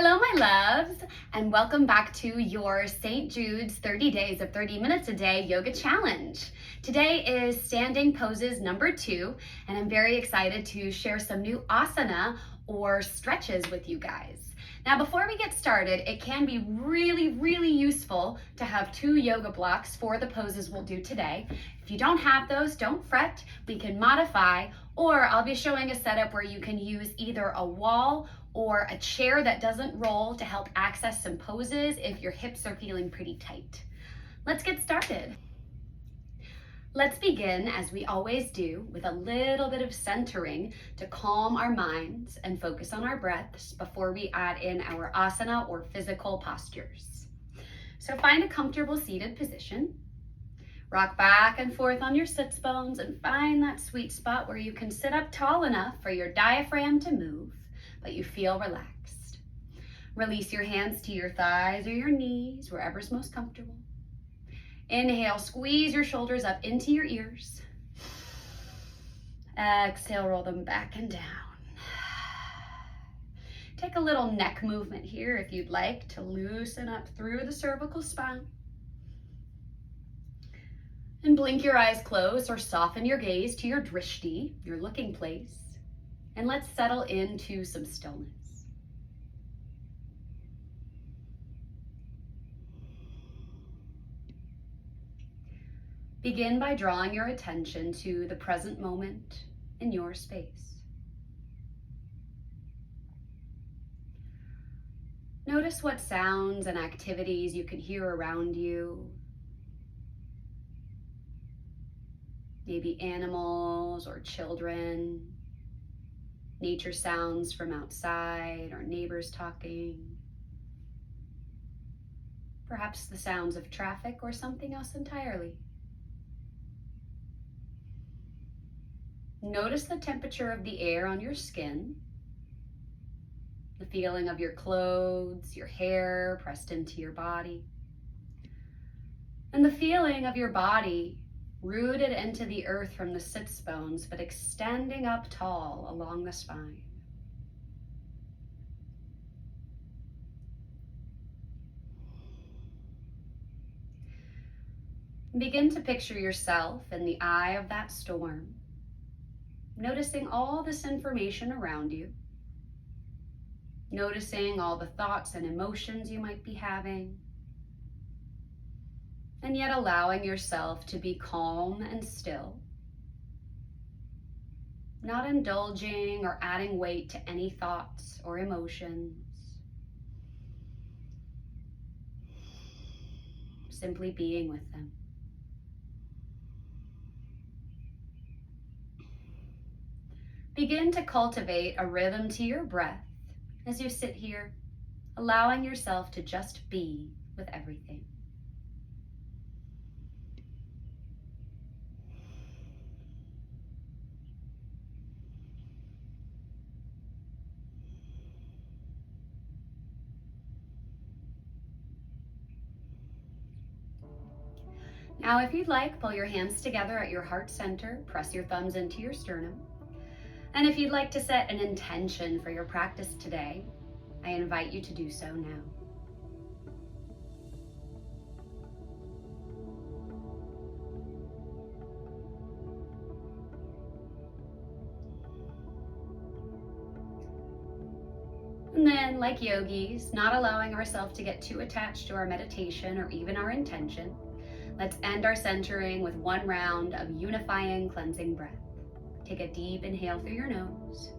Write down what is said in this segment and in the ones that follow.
Hello, my loves, and welcome back to your St. Jude's 30 Days of 30 Minutes a Day Yoga Challenge. Today is standing poses number 2, and I'm very excited to share some new asana or stretches with you guys. Now, before we get started, it can be really useful to have 2 yoga blocks for the poses we'll do today. If you don't have those, don't fret. We can modify, or I'll be showing a setup where you can use either a wall or a chair that doesn't roll to help access some poses if your hips are feeling pretty tight. Let's get started. Let's begin, as we always do, with a little bit of centering to calm our minds and focus on our breaths before we add in our asana or physical postures. So find a comfortable seated position. Rock back and forth on your sits bones and find that sweet spot where you can sit up tall enough for your diaphragm to move, but you feel relaxed. Release your hands to your thighs or your knees, wherever's most comfortable. Inhale, squeeze your shoulders up into your ears. Exhale, roll them back and down. Take a little neck movement here if you'd like to loosen up through the cervical spine. And blink your eyes closed or soften your gaze to your drishti, your looking place. And let's settle into some stillness. Begin by drawing your attention to the present moment in your space. Notice what sounds and activities you can hear around you. Maybe animals or children. Nature sounds from outside or neighbors talking. Perhaps the sounds of traffic or something else entirely. Notice the temperature of the air on your skin, the feeling of your clothes, your hair pressed into your body, and the feeling of your body rooted into the earth from the sits bones, but extending up tall along the spine. Begin to picture yourself in the eye of that storm, noticing all this information around you, noticing all the thoughts and emotions you might be having, and yet allowing yourself to be calm and still, not indulging or adding weight to any thoughts or emotions, simply being with them. Begin to cultivate a rhythm to your breath as you sit here, allowing yourself to just be with everything. Now, if you'd like, pull your hands together at your heart center, press your thumbs into your sternum. And if you'd like to set an intention for your practice today, I invite you to do so now. And then, like yogis, not allowing ourselves to get too attached to our meditation or even our intention, let's end our centering with one round of unifying, cleansing breath. Take a deep inhale through your nose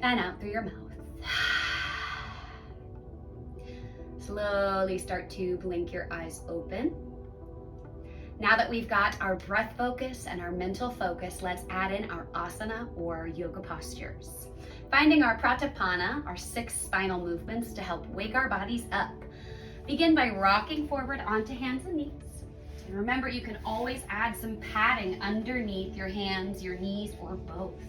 and out through your mouth. Slowly start to blink your eyes open. Now that we've got our breath focus and our mental focus, let's add in our asana or yoga postures. Finding our pratapana, our 6 spinal movements to help wake our bodies up. Begin by rocking forward onto hands and knees. And remember, you can always add some padding underneath your hands, your knees, or both.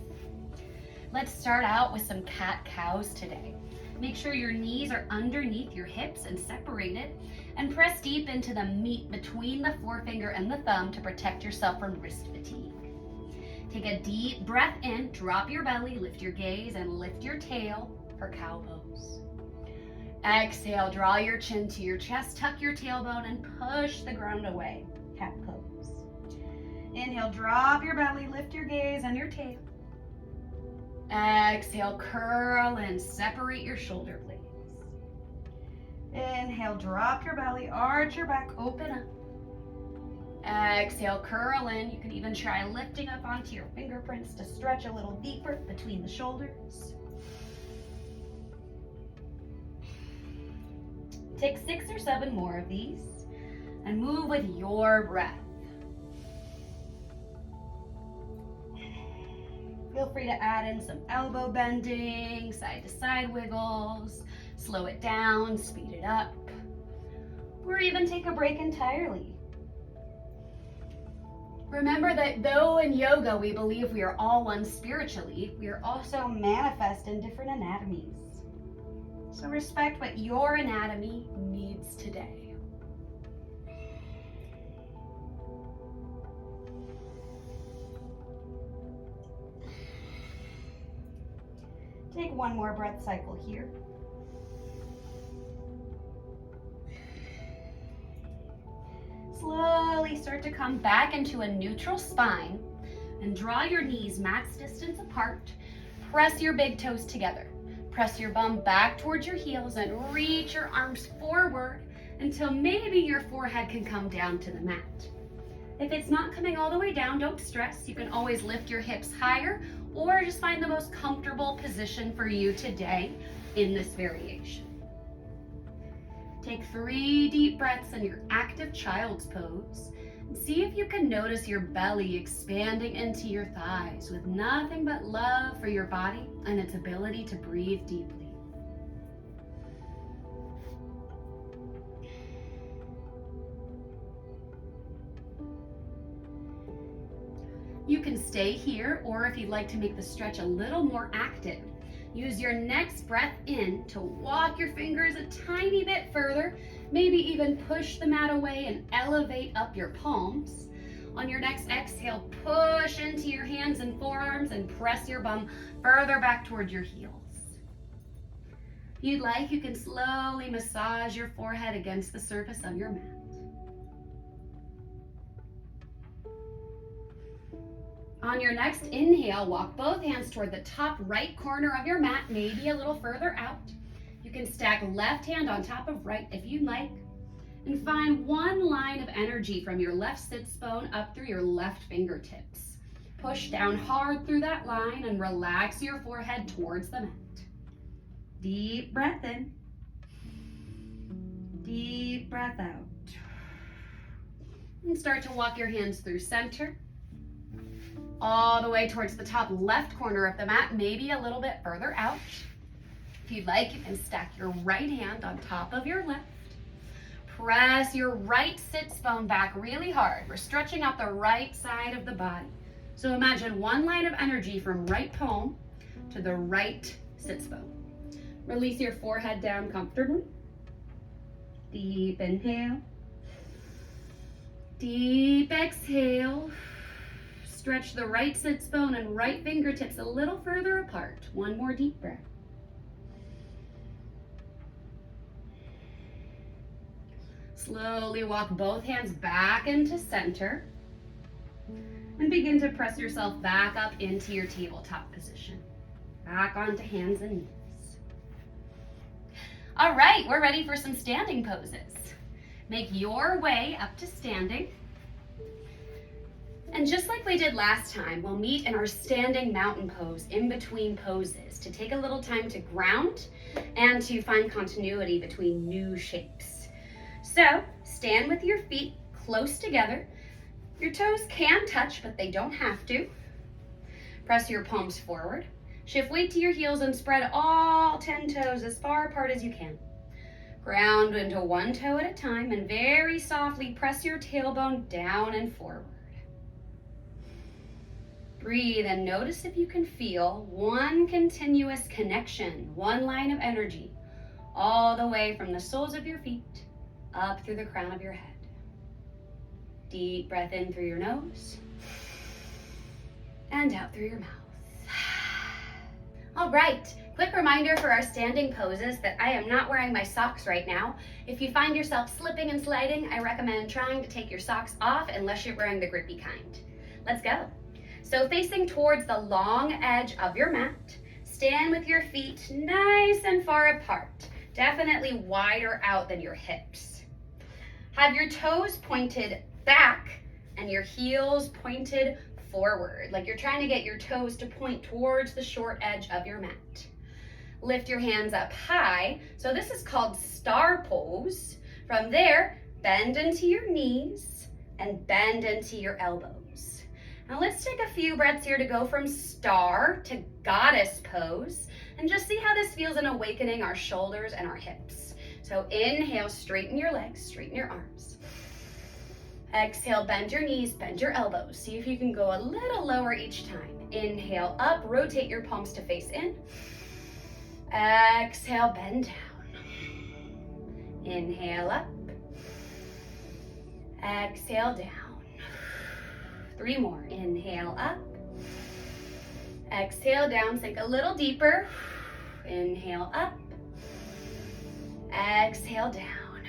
Let's start out with some cat-cows today. Make sure your knees are underneath your hips and separated, and press deep into the meat between the forefinger and the thumb to protect yourself from wrist fatigue. Take a deep breath in, drop your belly, lift your gaze, and lift your tail for cow pose. Exhale, draw your chin to your chest, tuck your tailbone, and push the ground away, cat pose. Inhale, drop your belly, lift your gaze and your tail. Exhale, curl and separate your shoulder blades. Inhale, drop your belly, arch your back, open up. Exhale, curl in. You can even try lifting up onto your fingerprints to stretch a little deeper between the shoulders. Take 6 or 7 more of these and move with your breath. Feel free to add in some elbow bending, side to side wiggles, slow it down, speed it up, or even take a break entirely. Remember that though in yoga we believe we are all one spiritually, we are also manifest in different anatomies. So respect what your anatomy needs today. Take one more breath cycle here. Slowly start to come back into a neutral spine and draw your knees max distance apart. Press your big toes together. Press your bum back towards your heels and reach your arms forward until maybe your forehead can come down to the mat. If it's not coming all the way down, don't stress. You can always lift your hips higher or just find the most comfortable position for you today in this variation. Take 3 deep breaths in your active child's pose and see if you can notice your belly expanding into your thighs with nothing but love for your body and its ability to breathe deeply. You can stay here, or if you'd like to make the stretch a little more active, use your next breath in to walk your fingers a tiny bit further, maybe even push the mat away and elevate up your palms. On your next exhale, push into your hands and forearms and press your bum further back toward your heels. If you'd like, you can slowly massage your forehead against the surface of your mat. On your next inhale, walk both hands toward the top right corner of your mat, maybe a little further out. You can stack left hand on top of right if you'd like, and find one line of energy from your left sits bone up through your left fingertips. Push down hard through that line and relax your forehead towards the mat. Deep breath in. Deep breath out. And start to walk your hands through center, all the way towards the top left corner of the mat, maybe a little bit further out. If you'd like, you can stack your right hand on top of your left. Press your right sits bone back really hard. We're stretching out the right side of the body. So imagine one line of energy from right palm to the right sits bone. Release your forehead down comfortably. Deep inhale. Deep exhale. Stretch the right sits bone and right fingertips a little further apart. One more deep breath. Slowly walk both hands back into center and begin to press yourself back up into your tabletop position. Back onto hands and knees. All right, we're ready for some standing poses. Make your way up to standing. And just like we did last time, we'll meet in our standing mountain pose in between poses to take a little time to ground and to find continuity between new shapes. So stand with your feet close together. Your toes can touch, but they don't have to. Press your palms forward. Shift weight to your heels and spread all 10 toes as far apart as you can. Ground into one toe at a time and very softly press your tailbone down and forward. Breathe and notice if you can feel one continuous connection, one line of energy, all the way from the soles of your feet up through the crown of your head. Deep breath in through your nose. and out through your mouth. All right, quick reminder for our standing poses that I am not wearing my socks right now. If you find yourself slipping and sliding, I recommend trying to take your socks off unless you're wearing the grippy kind. Let's go. So facing towards the long edge of your mat, stand with your feet nice and far apart, definitely wider out than your hips. Have your toes pointed back and your heels pointed forward, like you're trying to get your toes to point towards the short edge of your mat. Lift your hands up high. So this is called star pose. From there, bend into your knees and bend into your elbows. Now let's take a few breaths here to go from star to goddess pose and just see how this feels in awakening our shoulders and our hips. So inhale, straighten your legs, straighten your arms. Exhale, bend your knees, bend your elbows. See if you can go a little lower each time. Inhale up, rotate your palms to face in. Exhale, bend down. Inhale up. Exhale down. 3 more. Inhale up. Exhale down, sink a little deeper. Inhale up. Exhale down.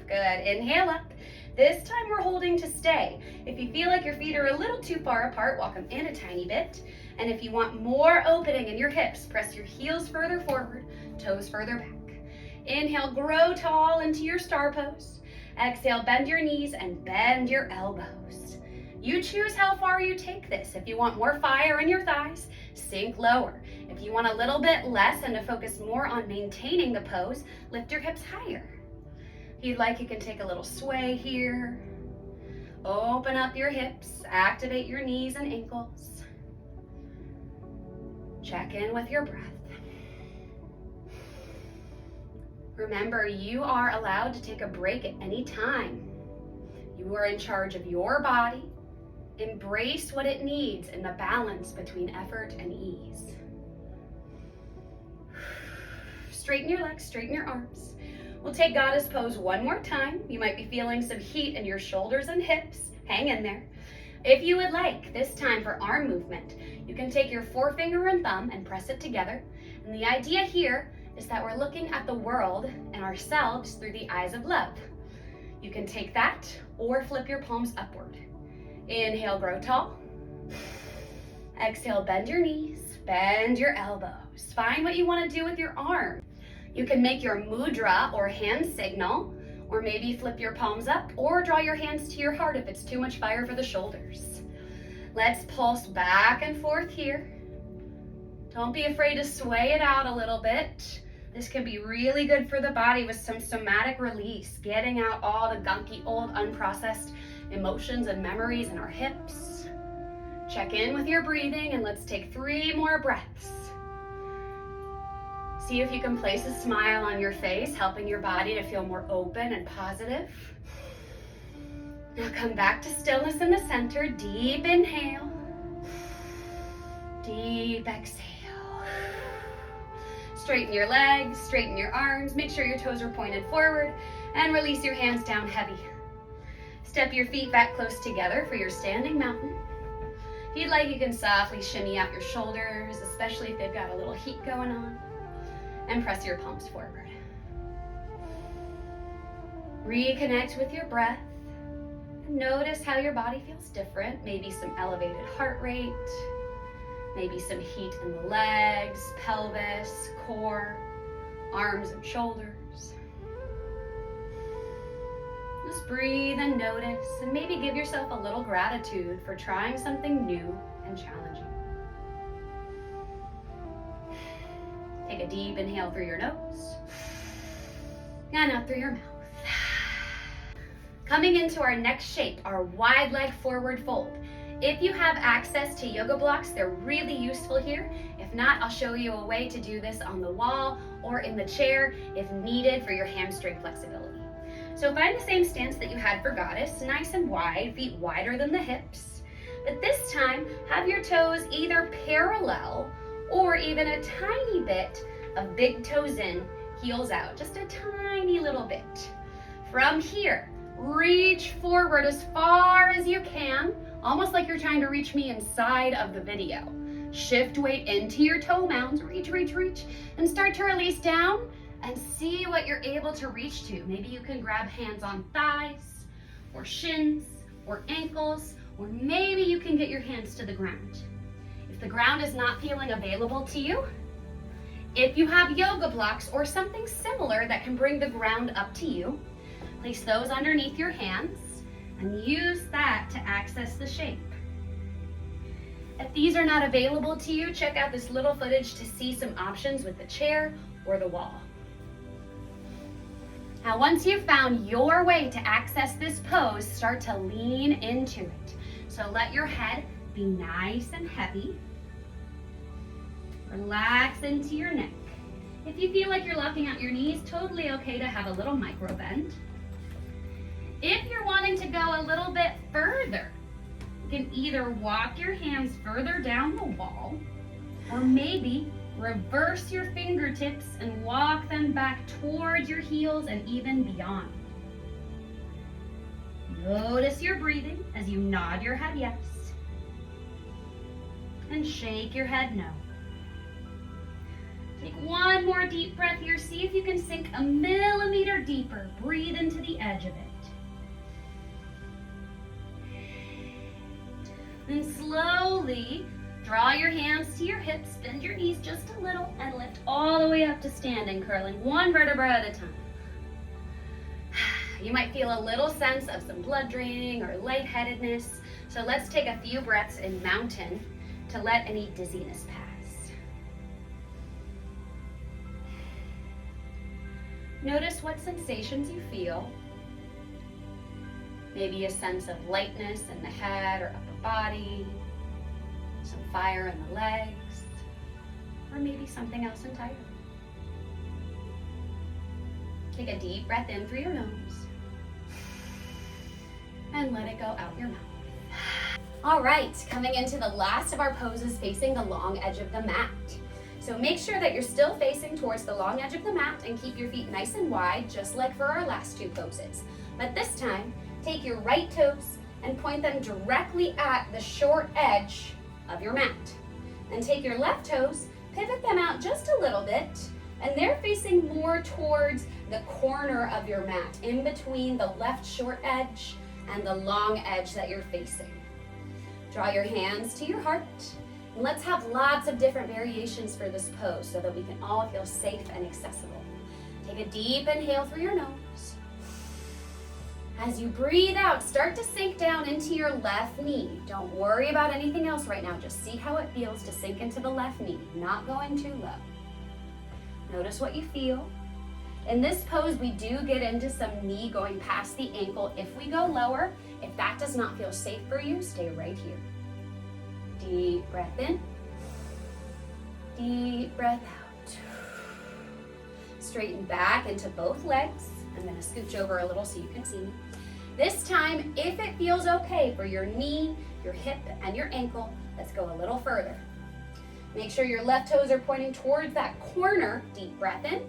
Good, inhale up. This time we're holding to stay. If you feel like your feet are a little too far apart, walk them in a tiny bit. And if you want more opening in your hips, press your heels further forward, toes further back. Inhale, grow tall into your star pose. Exhale, bend your knees and bend your elbows. You choose how far you take this. If you want more fire in your thighs, sink lower. If you want a little bit less and to focus more on maintaining the pose, lift your hips higher. If you'd like, you can take a little sway here. Open up your hips, activate your knees and ankles. Check in with your breath. Remember, you are allowed to take a break at any time. You are in charge of your body. Embrace what it needs in the balance between effort and ease. Straighten your legs, straighten your arms. We'll take goddess pose one more time. You might be feeling some heat in your shoulders and hips. Hang in there. If you would like, this time for arm movement, you can take your forefinger and thumb and press it together. And the idea here is that we're looking at the world and ourselves through the eyes of love. You can take that or flip your palms upward. Inhale, grow tall. Exhale, bend your knees, bend your elbows. Find what you want to do with your arm. You can make your mudra or hand signal, or maybe flip your palms up or draw your hands to your heart if it's too much fire for the shoulders. Let's pulse back and forth here. Don't be afraid to sway it out a little bit. This can be really good for the body with some somatic release, getting out all the gunky, old, unprocessed emotions and memories in our hips. Check in with your breathing and let's take 3 more breaths. See if you can place a smile on your face, helping your body to feel more open and positive. Now come back to stillness in the center. Deep inhale. Deep exhale. Straighten your legs, straighten your arms. Make sure your toes are pointed forward and release your hands down heavy. Step your feet back close together for your standing mountain. If you'd like, you can softly shimmy out your shoulders, especially if they've got a little heat going on. And press your palms forward. Reconnect with your breath. Notice how your body feels different. Maybe some elevated heart rate, maybe some heat in the legs, pelvis, core, arms and shoulders. Just breathe and notice, and maybe give yourself a little gratitude for trying something new and challenging. Take a deep inhale through your nose and out through your mouth. Coming into our next shape, our wide leg forward fold. If you have access to yoga blocks, they're really useful here. If not, I'll show you a way to do this on the wall or in the chair if needed for your hamstring flexibility. So find the same stance that you had for goddess, nice and wide, feet wider than the hips. But this time, have your toes either parallel or even a tiny bit of big toes in, heels out, just a tiny little bit. From here, reach forward as far as you can almost like you're trying to reach me inside of the video. Shift weight into your toe mounds, reach, and start to release down and see what you're able to reach to. Maybe you can grab hands on thighs or shins or ankles, or maybe you can get your hands to the ground. If the ground is not feeling available to you, if you have yoga blocks or something similar that can bring the ground up to you, place those underneath your hands and use that to access the shape. If these are not available to you, check out this little footage to see some options with the chair or the wall. Now, once you've found your way to access this pose, start to lean into it. So let your head be nice and heavy. Relax into your neck. If you feel like you're locking out your knees, totally okay to have a little micro bend. If you're wanting to go a little bit further, you can either walk your hands further down the wall, or maybe reverse your fingertips and walk them back towards your heels and even beyond. Notice your breathing as you nod your head yes, and shake your head no. Take one more deep breath here. See if you can sink a millimeter deeper. Breathe into the edge of it. Then slowly draw your hands to your hips, bend your knees just a little, and lift all the way up to standing, curling one vertebra at a time. You might feel a little sense of some blood draining or lightheadedness, so let's take a few breaths in mountain to let any dizziness pass. Notice what sensations you feel. Maybe a sense of lightness in the head or upper body, some fire in the legs, or maybe something else entirely. Take a deep breath in through your nose and let it go out your mouth. All right, coming into the last of our poses facing the long edge of the mat. So make sure that you're still facing towards the long edge of the mat and keep your feet nice and wide, just like for our last two poses. But this time, take your right toes and point them directly at the short edge of your mat. And take your left toes, pivot them out just a little bit, and they're facing more towards the corner of your mat, in between the left short edge and the long edge that you're facing. Draw your hands to your heart, and let's have lots of different variations for this pose so that we can all feel safe and accessible. Take a deep inhale through your nose. As you breathe out, start to sink down into your left knee. Don't worry about anything else right now. Just see how it feels to sink into the left knee, not going too low. Notice what you feel. In this pose, we do get into some knee going past the ankle. If we go lower, if that does not feel safe for you, stay right here. Deep breath in. Deep breath out. Straighten back into both legs. I'm going to scooch over a little so you can see me. This time, if it feels okay for your knee, your hip, and your ankle, let's go a little further. Make sure your left toes are pointing towards that corner. Deep breath in.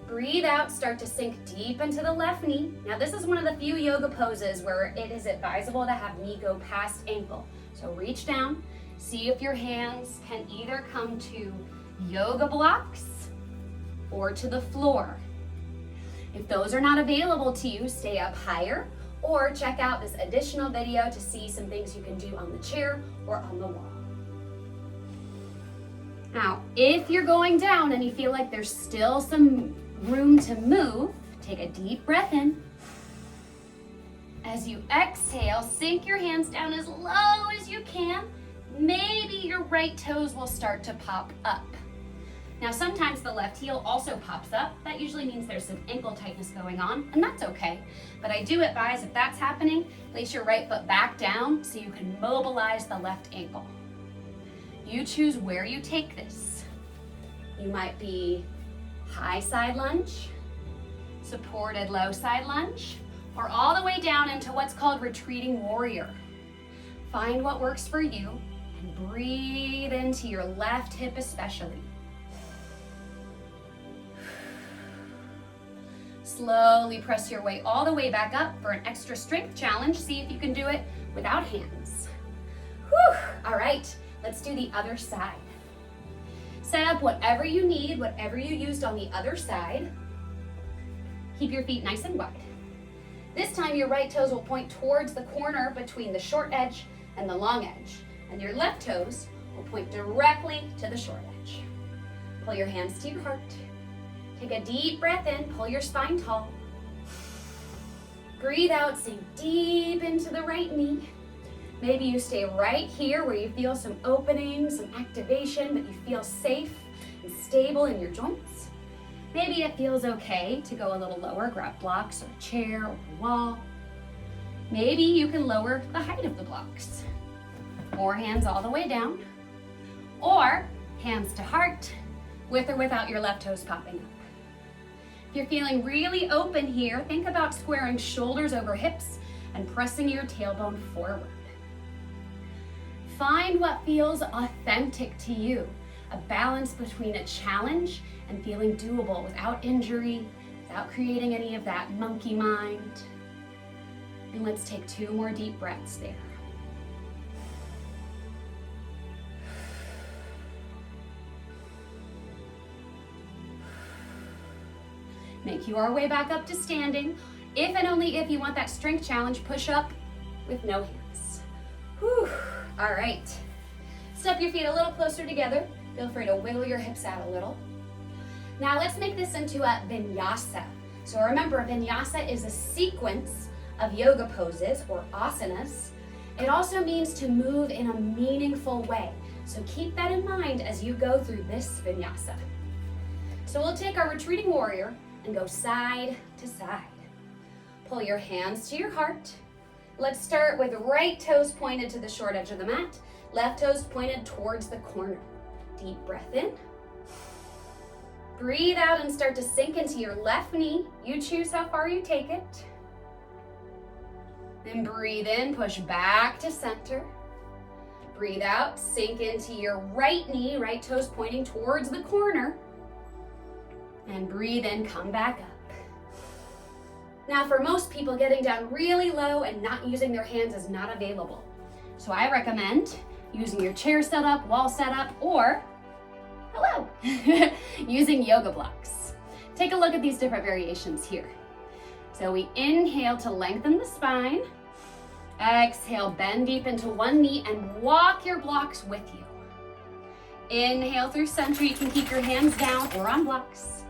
Breathe out, start to sink deep into the left knee. Now this is one of the few yoga poses where it is advisable to have knee go past ankle. So reach down, see if your hands can either come to yoga blocks or to the floor. If those are not available to you, stay up higher or check out this additional video to see some things you can do on the chair or on the wall. Now, if you're going down and you feel like there's still some room to move, take a deep breath in. As you exhale, sink your hands down as low as you can. Maybe your right toes will start to pop up. Now, sometimes the left heel also pops up. That usually means there's some ankle tightness going on, and that's okay. But I do advise if that's happening, place your right foot back down so you can mobilize the left ankle. You choose where you take this. You might be high side lunge, supported low side lunge, or all the way down into what's called retreating warrior. Find what works for you and breathe into your left hip especially. Slowly press your way all the way back up for an extra strength challenge. See if you can do it without hands. Whew. All right, let's do the other side. Set up whatever you need, whatever you used on the other side. Keep your feet nice and wide. This time your right toes will point towards the corner between the short edge and the long edge, and your left toes will point directly to the short edge. Pull your hands to your heart. Take a deep breath in, pull your spine tall. Breathe out, sink deep into the right knee. Maybe you stay right here where you feel some opening, some activation, but you feel safe and stable in your joints. Maybe it feels okay to go a little lower, grab blocks or a chair or a wall. Maybe you can lower the height of the blocks. Or hands all the way down. Or hands to heart, with or without your left toes popping up. If you're feeling really open here, think about squaring shoulders over hips and pressing your tailbone forward. Find what feels authentic to you, a balance between a challenge and feeling doable without injury, without creating any of that monkey mind. And let's take 2 more deep breaths there. Make your way back up to standing. If and only if you want that strength challenge, push up with no hands. Whew. All right. Step your feet a little closer together. Feel free to wiggle your hips out a little. Now let's make this into a vinyasa. So remember, vinyasa is a sequence of yoga poses or asanas. It also means to move in a meaningful way. So keep that in mind as you go through this vinyasa. So we'll take our retreating warrior and go side to side. Pull your hands to your heart. Let's start with right toes pointed to the short edge of the mat, left toes pointed towards the corner. Deep breath in. Breathe out and start to sink into your left knee. You choose how far you take it. Then breathe in, push back to center. Breathe out, sink into your right knee, right toes pointing towards the corner. And breathe in, come back up. Now for most people, getting down really low and not using their hands is not available. So I recommend using your chair setup, wall setup, or, hello, using yoga blocks. Take a look at these different variations here. So we inhale to lengthen the spine. Exhale, bend deep into one knee and walk your blocks with you. Inhale through center. You can keep your hands down or on blocks.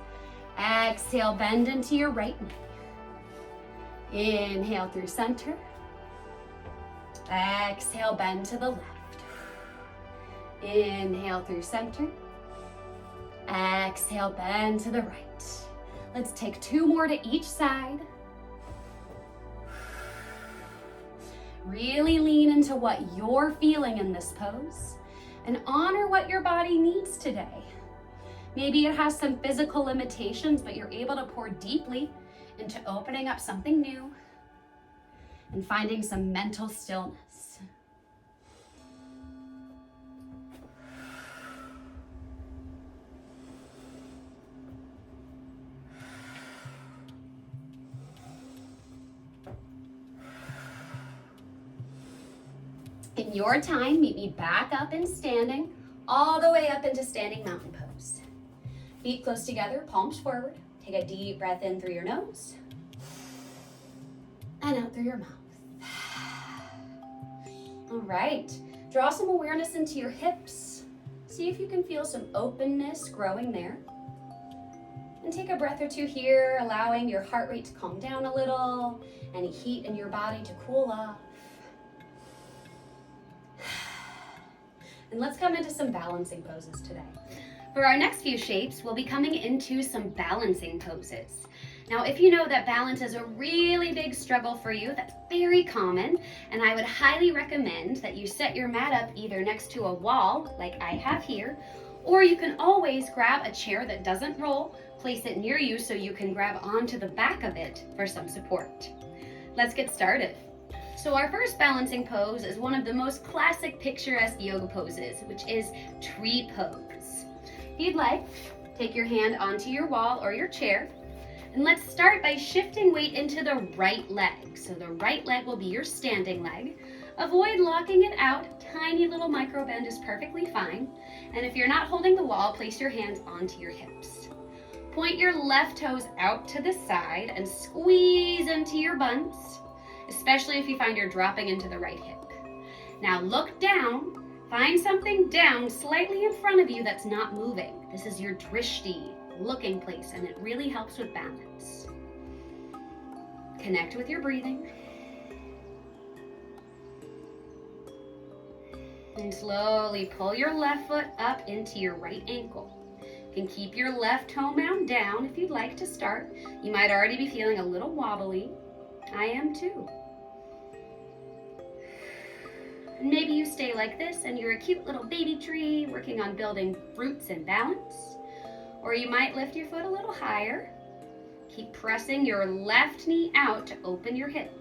Exhale, bend into your right knee. Inhale through center. Exhale, bend to the left. Inhale through center. Exhale, bend to the right. Let's take 2 more to each side. Really lean into what you're feeling in this pose and honor what your body needs today. Maybe it has some physical limitations, but you're able to pour deeply into opening up something new and finding some mental stillness. In your time, meet me back up in standing, all the way up into standing mountain pose. Feet close together, palms forward. Take a deep breath in through your nose and out through your mouth. All right, draw some awareness into your hips. See if you can feel some openness growing there. And take a breath or 2 here, allowing your heart rate to calm down a little, any heat in your body to cool off. And let's come into some balancing poses today. For our next few shapes, we'll be coming into some balancing poses. Now, if you know that balance is a really big struggle for you, that's very common, and I would highly recommend that you set your mat up either next to a wall, like I have here, or you can always grab a chair that doesn't roll, place it near you so you can grab onto the back of it for some support. Let's get started. So our first balancing pose is one of the most classic picturesque yoga poses, which is tree pose. If you'd like, take your hand onto your wall or your chair, and let's start by shifting weight into the right leg. So the right leg will be your standing leg. Avoid locking it out. Tiny little micro bend is perfectly fine. And if you're not holding the wall, place your hands onto your hips. Point your left toes out to the side and squeeze into your buns, especially if you find you're dropping into the right hip. Now look down. Find something down slightly in front of you that's not moving. This is your drishti, looking place, and it really helps with balance. Connect with your breathing. And slowly pull your left foot up into your right ankle. You can keep your left toe mound down if you'd like to start. You might already be feeling a little wobbly. I am too. And maybe you stay like this and you're a cute little baby tree working on building roots and balance. Or you might lift your foot a little higher. Keep pressing your left knee out to open your hip.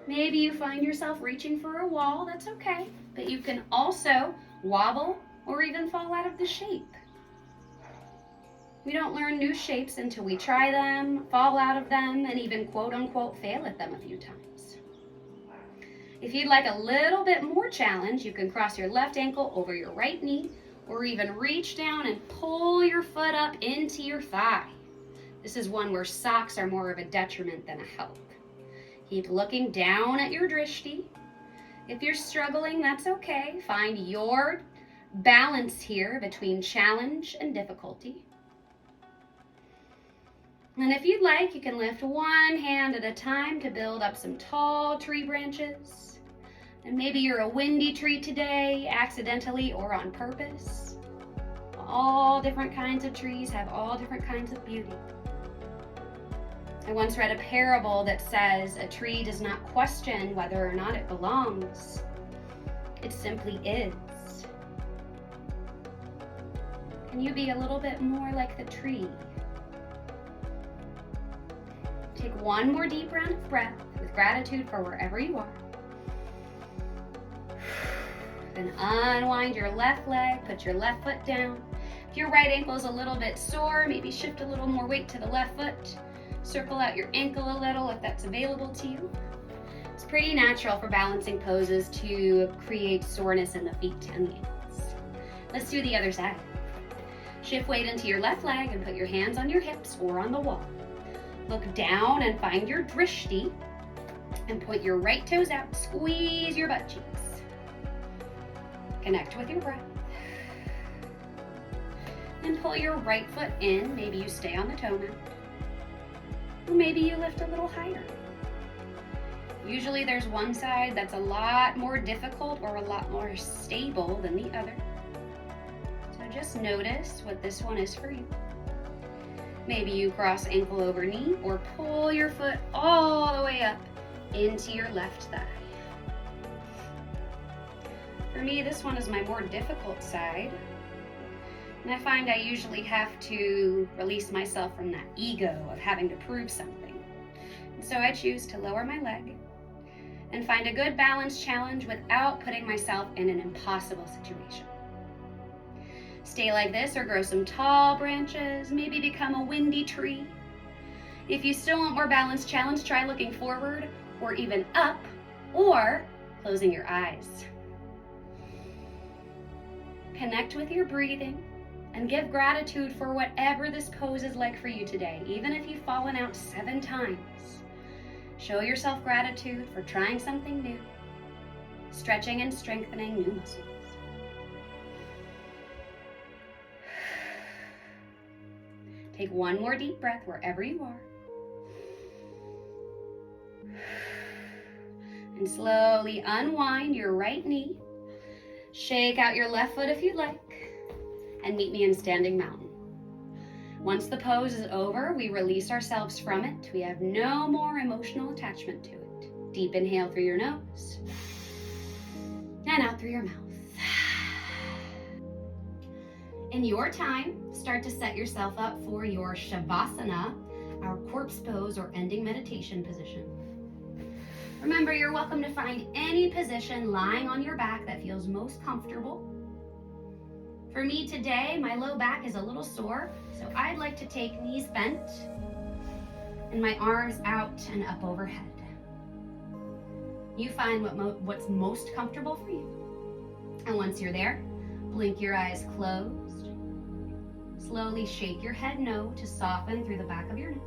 Maybe you find yourself reaching for a wall, that's okay. But you can also wobble or even fall out of the shape. We don't learn new shapes until we try them, fall out of them, and even quote unquote fail at them a few times. If you'd like a little bit more challenge, you can cross your left ankle over your right knee or even reach down and pull your foot up into your thigh. This is one where socks are more of a detriment than a help. Keep looking down at your drishti. If you're struggling, that's okay. Find your balance here between challenge and difficulty. And if you'd like, you can lift one hand at a time to build up some tall tree branches. And maybe you're a windy tree today, accidentally or on purpose. All different kinds of trees have all different kinds of beauty. I once read a parable that says a tree does not question whether or not it belongs. It simply is. Can you be a little bit more like the tree? Take one more deep round of breath with gratitude for wherever you are. Then unwind your left leg, put your left foot down. If your right ankle is a little bit sore, maybe shift a little more weight to the left foot. Circle out your ankle a little if that's available to you. It's pretty natural for balancing poses to create soreness in the feet and the ankles. Let's do the other side. Shift weight into your left leg and put your hands on your hips or on the wall. Look down and find your drishti and point your right toes out. Squeeze your butt cheeks. Connect with your breath. And pull your right foot in. Maybe you stay on the toe mound. Or maybe you lift a little higher. Usually there's one side that's a lot more difficult or a lot more stable than the other. So just notice what this one is for you. Maybe you cross ankle over knee or pull your foot all the way up into your left thigh. For me, this one is my more difficult side. And I find I usually have to release myself from that ego of having to prove something. And so I choose to lower my leg and find a good balance challenge without putting myself in an impossible situation. Stay like this or grow some tall branches, maybe become a windy tree. If you still want more balanced challenge, try looking forward or even up or closing your eyes. Connect with your breathing and give gratitude for whatever this pose is like for you today, even if you've fallen out 7 times. Show yourself gratitude for trying something new, stretching and strengthening new muscles. Take one more deep breath wherever you are. And slowly unwind your right knee. Shake out your left foot if you'd like. And meet me in Standing Mountain. Once the pose is over, we release ourselves from it. We have no more emotional attachment to it. Deep inhale through your nose. And out through your mouth. In your time, start to set yourself up for your Shavasana, our corpse pose or ending meditation position. Remember, you're welcome to find any position lying on your back that feels most comfortable. For me today, my low back is a little sore, so I'd like to take knees bent and my arms out and up overhead. You find what's most comfortable for you. And once you're there, blink your eyes closed. Slowly shake your head no to soften through the back of your neck.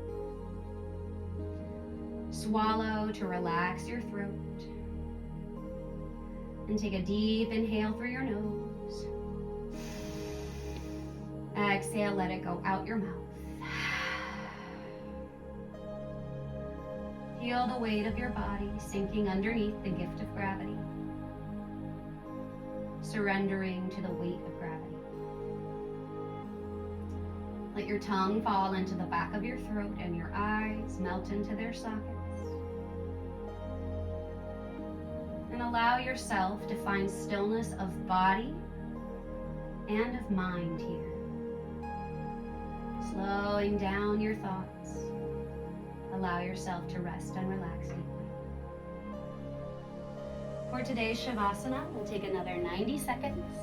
Swallow to relax your throat. And take a deep inhale through your nose. Exhale, let it go out your mouth. Feel the weight of your body sinking underneath the gift of gravity. Surrendering to the weight of gravity. Let your tongue fall into the back of your throat and your eyes melt into their sockets. And allow yourself to find stillness of body and of mind here. Slowing down your thoughts. Allow yourself to rest and relax deeply. For today's Shavasana, we'll take another 90 seconds,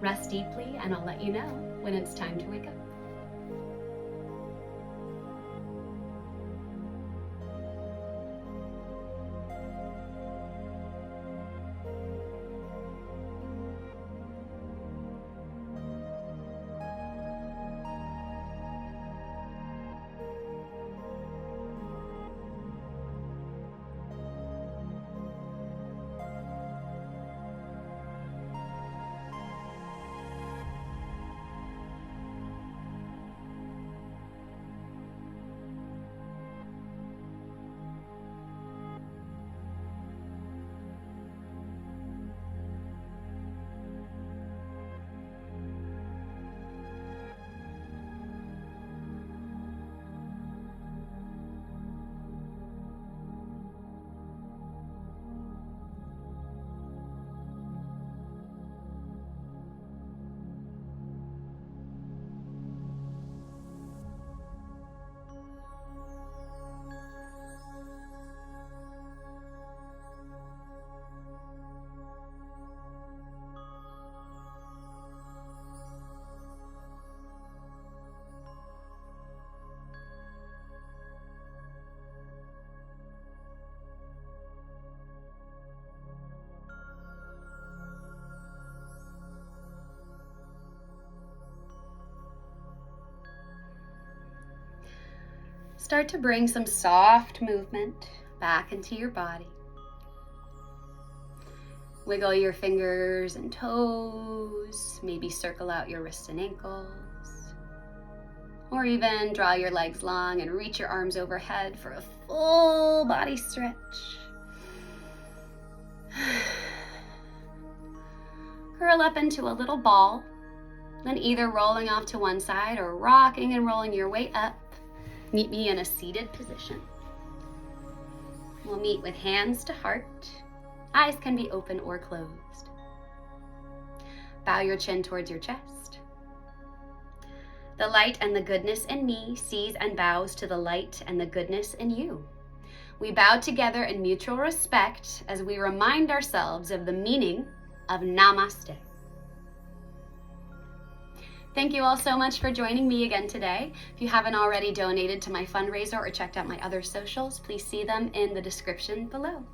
rest deeply, and I'll let you know when it's time to wake up. Start to bring some soft movement back into your body. Wiggle your fingers and toes, maybe circle out your wrists and ankles, or even draw your legs long and reach your arms overhead for a full body stretch. Curl up into a little ball, then either rolling off to one side or rocking and rolling your way up. Meet me in a seated position. We'll meet with hands to heart. Eyes can be open or closed. Bow your chin towards your chest. The light and the goodness in me sees and bows to the light and the goodness in you. We bow together in mutual respect as we remind ourselves of the meaning of Namaste. Thank you all so much for joining me again today. If you haven't already donated to my fundraiser or checked out my other socials, please see them in the description below.